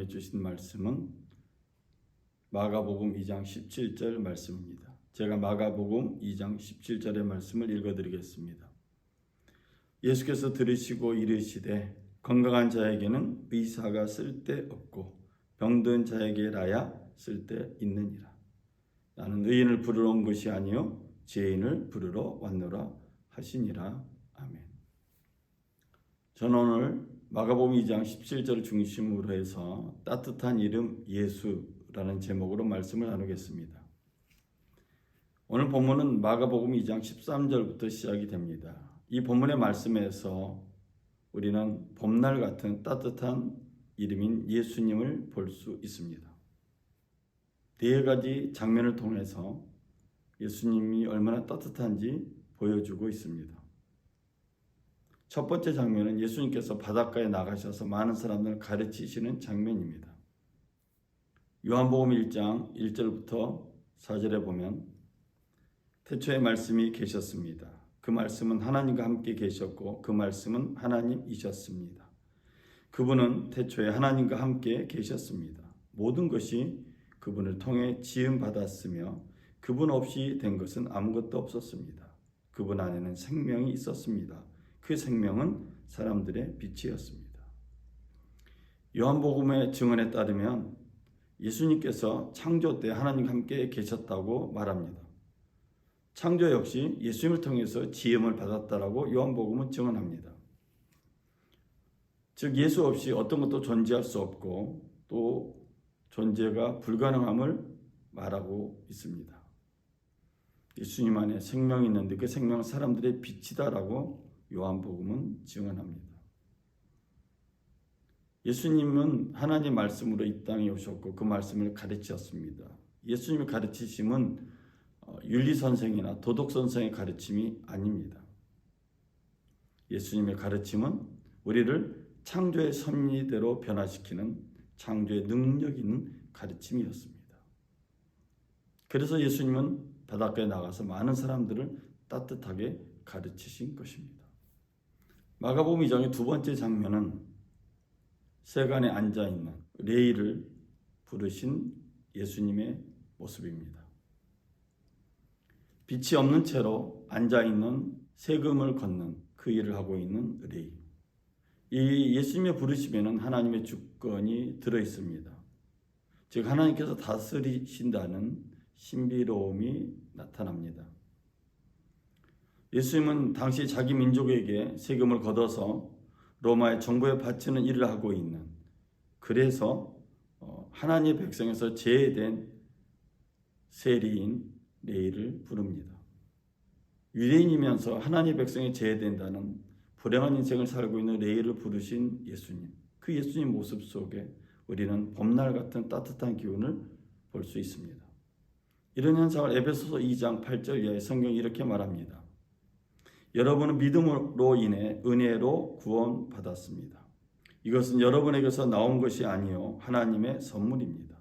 주신 말씀은 마가복음 2장 17절 말씀입니다. 제가 마가복음 2장 17절의 말씀을 읽어드리겠습니다. 예수께서 들으시고 이르시되 건강한 자에게는 의사가 쓸데없고 병든 자에게라야 쓸데있느니라. 나는 의인을 부르러 온 것이 아니요 죄인을 부르러 왔노라 하시니라. 아멘. 저는 오늘 마가복음 2장 17절을 중심으로 해서 따뜻한 이름 예수라는 제목으로 말씀을 나누겠습니다. 오늘 본문은 마가복음 2장 13절부터 시작이 됩니다. 이 본문의 말씀에서 우리는 봄날 같은 따뜻한 이름인 예수님을 볼 수 있습니다. 네 가지 장면을 통해서 예수님이 얼마나 따뜻한지 보여주고 있습니다. 첫 번째 장면은 예수님께서 바닷가에 나가셔서 많은 사람들을 가르치시는 장면입니다. 요한복음 1장 1절부터 4절에 보면 태초에 말씀이 계셨습니다. 그 말씀은 하나님과 함께 계셨고 그 말씀은 하나님이셨습니다. 그분은 태초에 하나님과 함께 계셨습니다. 모든 것이 그분을 통해 지음받았으며 그분 없이 된 것은 아무것도 없었습니다. 그분 안에는 생명이 있었습니다. 그 생명은 사람들의 빛이었습니다. 요한복음의 증언에 따르면 예수님께서 창조 때 하나님과 함께 계셨다고 말합니다. 창조 역시 예수님을 통해서 지음을 받았다라고 요한복음은 증언합니다. 즉 예수 없이 어떤 것도 존재할 수 없고 또 존재가 불가능함을 말하고 있습니다. 예수님 안에 생명이 있는데 그 생명은 사람들의 빛이다라고 요한복음은 증언합니다. 예수님은 하나님 말씀으로 이 땅에 오셨고 그 말씀을 가르치셨습니다. 예수님의 가르치심은 윤리선생이나 도덕선생의 가르침이 아닙니다. 예수님의 가르침은 우리를 창조의 섭리대로 변화시키는 창조의 능력 있는 가르침이었습니다. 그래서 예수님은 바닷가에 나가서 많은 사람들을 따뜻하게 가르치신 것입니다. 마가복음 2장의 두 번째 장면은 세간에 앉아있는 레위를 부르신 예수님의 모습입니다. 빛이 없는 채로 앉아있는 세금을 걷는 그 일을 하고 있는 레위. 이 예수님의 부르심에는 하나님의 주권이 들어있습니다. 즉 하나님께서 다스리신다는 신비로움이 나타납니다. 예수님은 당시 자기 민족에게 세금을 걷어서 로마의 정부에 바치는 일을 하고 있는, 그래서 하나님의 백성에서 제외된 세리인 레위를 부릅니다. 유대인이면서 하나님의 백성에 제외된다는 불행한 인생을 살고 있는 레위를 부르신 예수님, 그 예수님 모습 속에 우리는 봄날 같은 따뜻한 기운을 볼 수 있습니다. 이런 현상을 에베소서 2장 8절 이하의 성경이 이렇게 말합니다. 여러분은 믿음으로 인해 은혜로 구원받았습니다. 이것은 여러분에게서 나온 것이 아니요 하나님의 선물입니다.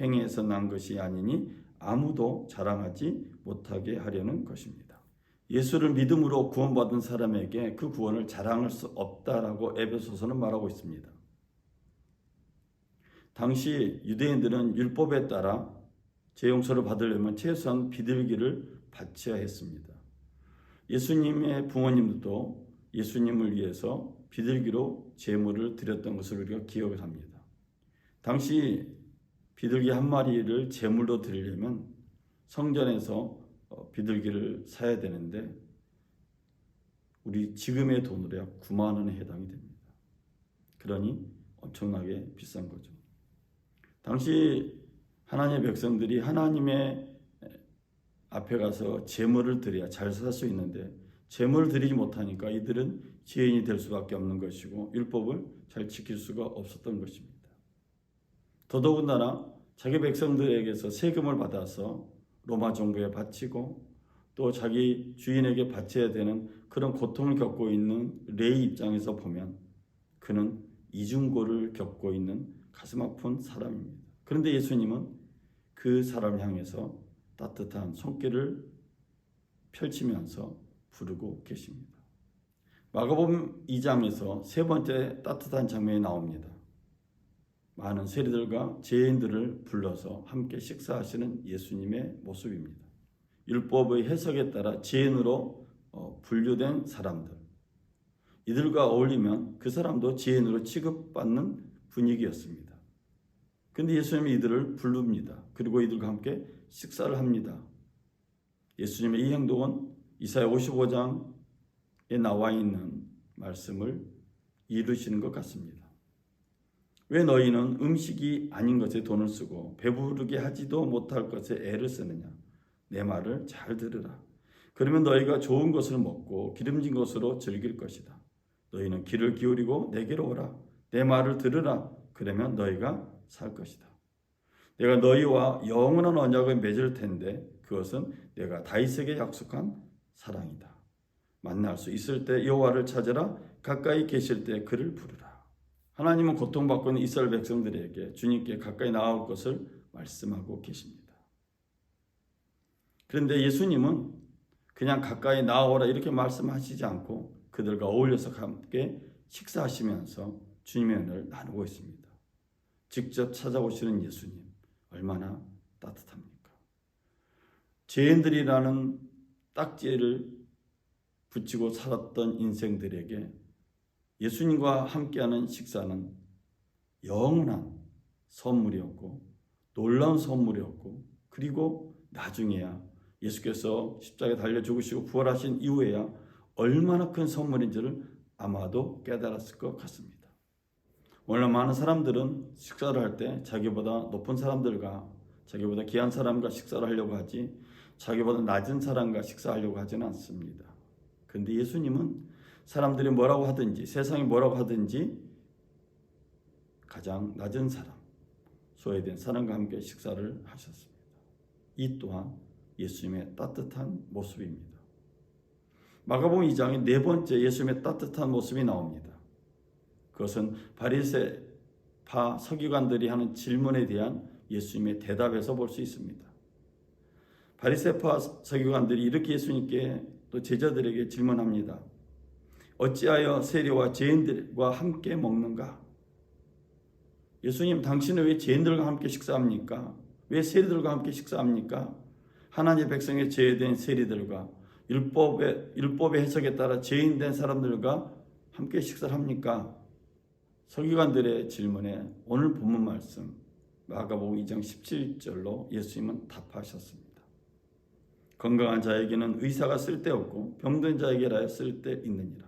행위에서 난 것이 아니니 아무도 자랑하지 못하게 하려는 것입니다. 예수를 믿음으로 구원받은 사람에게 그 구원을 자랑할 수 없다라고 에베소서는 말하고 있습니다. 당시 유대인들은 율법에 따라 죄 용서를 받으려면 최소한 비둘기를 바쳐야 했습니다. 예수님의 부모님들도 예수님을 위해서 비둘기로 제물을 드렸던 것을 우리가 기억을 합니다. 당시 비둘기 한 마리를 제물로 드리려면 성전에서 비둘기를 사야 되는데 우리 지금의 돈으로 약 9만 원에 해당이 됩니다. 그러니 엄청나게 비싼 거죠. 당시 하나님의 백성들이 하나님의 앞에 가서 제물을 드려야 잘 살 수 있는데 제물을 드리지 못하니까 이들은 죄인이 될 수밖에 없는 것이고 율법을 잘 지킬 수가 없었던 것입니다. 더더군다나 자기 백성들에게서 세금을 받아서 로마 정부에 바치고 또 자기 주인에게 바쳐야 되는 그런 고통을 겪고 있는 레위 입장에서 보면 그는 이중고를 겪고 있는 가슴 아픈 사람입니다. 그런데 예수님은 그 사람을 향해서 따뜻한 손길을 펼치면서 부르고 계십니다. 마가복음 2장에서 세 번째 따뜻한 장면이 나옵니다. 많은 세리들과 죄인들을 불러서 함께 식사하시는 예수님의 모습입니다. 율법의 해석에 따라 죄인으로 분류된 사람들, 이들과 어울리면 그 사람도 죄인으로 취급받는 분위기였습니다. 근데 예수님이 이들을 부릅니다. 그리고 이들과 함께 식사를 합니다. 예수님의 이 행동은 이사야 55장에 나와 있는 말씀을 이루시는 것 같습니다. 왜 너희는 음식이 아닌 것에 돈을 쓰고 배부르게 하지도 못할 것에 애를 쓰느냐? 내 말을 잘 들으라. 그러면 너희가 좋은 것을 먹고 기름진 것으로 즐길 것이다. 너희는 귀를 기울이고 내게로 오라. 내 말을 들으라. 그러면 너희가 살 것이다. 내가 너희와 영원한 언약을 맺을 텐데 그것은 내가 다윗에게 약속한 사랑이다. 만날 수 있을 때 여호와를 찾으라. 가까이 계실 때 그를 부르라. 하나님은 고통받고 있는 이스라엘 백성들에게 주님께 가까이 나아올 것을 말씀하고 계십니다. 그런데 예수님은 그냥 가까이 나아오라 이렇게 말씀하시지 않고 그들과 어울려서 함께 식사하시면서 주님의 은혜를 나누고 있습니다. 직접 찾아오시는 예수님 얼마나 따뜻합니까? 죄인들이라는 딱지를 붙이고 살았던 인생들에게 예수님과 함께하는 식사는 영원한 선물이었고 놀라운 선물이었고 그리고 나중에야 예수께서 십자가에 달려 죽으시고 부활하신 이후에야 얼마나 큰 선물인지를 아마도 깨달았을 것 같습니다. 오늘 많은 사람들은 식사를 할 때 자기보다 높은 사람들과 자기보다 귀한 사람과 식사를 하려고 하지 자기보다 낮은 사람과 식사하려고 하지는 않습니다. 그런데 예수님은 사람들이 뭐라고 하든지 세상이 뭐라고 하든지 가장 낮은 사람, 소외된 사람과 함께 식사를 하셨습니다. 이 또한 예수님의 따뜻한 모습입니다. 마가복음 2장의 네 번째 예수님의 따뜻한 모습이 나옵니다. 그것은 바리새파 서기관들이 하는 질문에 대한 예수님의 대답에서 볼 수 있습니다. 바리새파 서기관들이 이렇게 예수님께 또 제자들에게 질문합니다. 어찌하여 세리와 죄인들과 함께 먹는가? 예수님, 당신은 왜 죄인들과 함께 식사합니까? 왜 세리들과 함께 식사합니까? 하나님의 백성의 죄된 세리들과 율법의 해석에 따라 죄인된 사람들과 함께 식사를 합니까? 서기관들의 질문에 오늘 본문 말씀 마가복음 2장 17절로 예수님은 답하셨습니다. 건강한 자에게는 의사가 쓸데없고 병든 자에게라야 쓸데있느니라.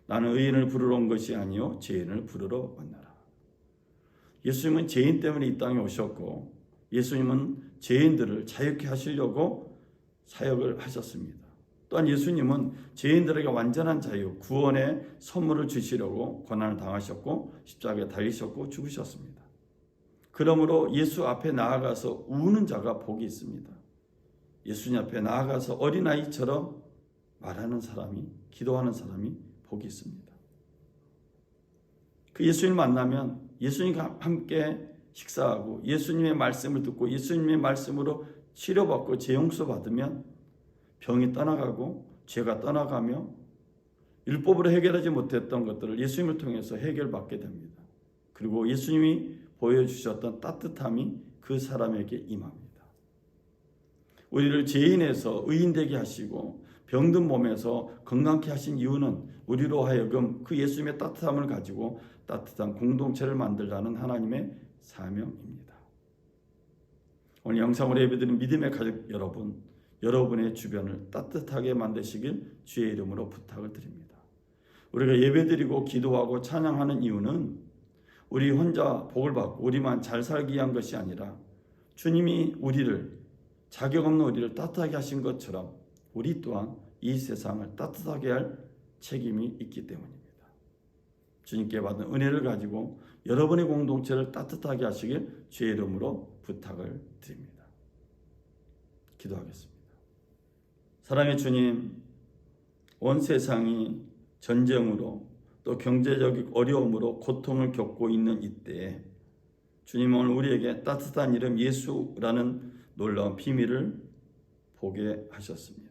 나는 의인을 부르러 온 것이 아니요 죄인을 부르러 왔노라. 예수님은 죄인 때문에 이 땅에 오셨고 예수님은 죄인들을 자유케 하시려고 사역을 하셨습니다. 또한 예수님은 죄인들에게 완전한 자유, 구원의 선물을 주시려고 고난을 당하셨고 십자가에 달리셨고 죽으셨습니다. 그러므로 예수 앞에 나아가서 우는 자가 복이 있습니다. 예수님 앞에 나아가서 어린아이처럼 말하는 사람이, 기도하는 사람이 복이 있습니다. 그 예수님을 만나면 예수님과 함께 식사하고 예수님의 말씀을 듣고 예수님의 말씀으로 치료받고 재용서 받으면 병이 떠나가고 죄가 떠나가며 율법으로 해결하지 못했던 것들을 예수님을 통해서 해결받게 됩니다. 그리고 예수님이 보여주셨던 따뜻함이 그 사람에게 임합니다. 우리를 죄인에서 의인되게 하시고 병든 몸에서 건강케 하신 이유는 우리로 하여금 그 예수님의 따뜻함을 가지고 따뜻한 공동체를 만들라는 하나님의 사명입니다. 오늘 영상으로 예배드린 믿음의 가족 여러분, 여러분의 주변을 따뜻하게 만드시길 주의 이름으로 부탁을 드립니다. 우리가 예배드리고 기도하고 찬양하는 이유는 우리 혼자 복을 받고 우리만 잘 살기 위한 것이 아니라 주님이 우리를, 자격 없는 우리를 따뜻하게 하신 것처럼 우리 또한 이 세상을 따뜻하게 할 책임이 있기 때문입니다. 주님께 받은 은혜를 가지고 여러분의 공동체를 따뜻하게 하시길 주의 이름으로 부탁을 드립니다. 기도하겠습니다. 사랑의 주님, 온 세상이 전쟁으로 또 경제적 어려움으로 고통을 겪고 있는 이때에 주님은 오늘 우리에게 따뜻한 이름 예수라는 놀라운 비밀을 보게 하셨습니다.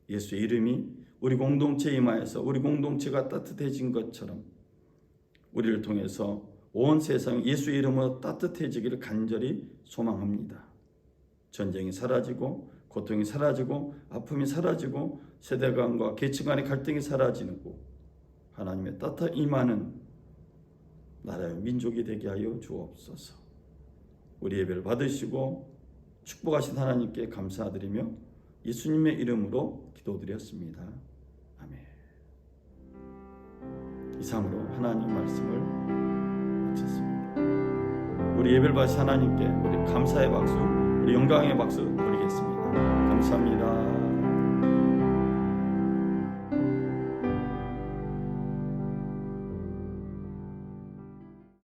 예수의 이름이 우리 공동체에 임하여서 우리 공동체가 따뜻해진 것처럼 우리를 통해서 온 세상이 예수 이름으로 따뜻해지기를 간절히 소망합니다. 전쟁이 사라지고 고통이 사라지고 아픔이 사라지고 세대 간과 계층 간의 갈등이 사라지고 하나님의 따뜻한 임하는 나라의 민족이 되게 하여 주옵소서. 우리 예배를 받으시고 축복하신 하나님께 감사드리며 예수님의 이름으로 기도드렸습니다. 아멘. 이상으로 하나님 말씀을 마쳤습니다. 우리 예배를 받으신 하나님께 우리 감사의 박수, 우리 영광의 박수 드리겠습니다. 감사합니다.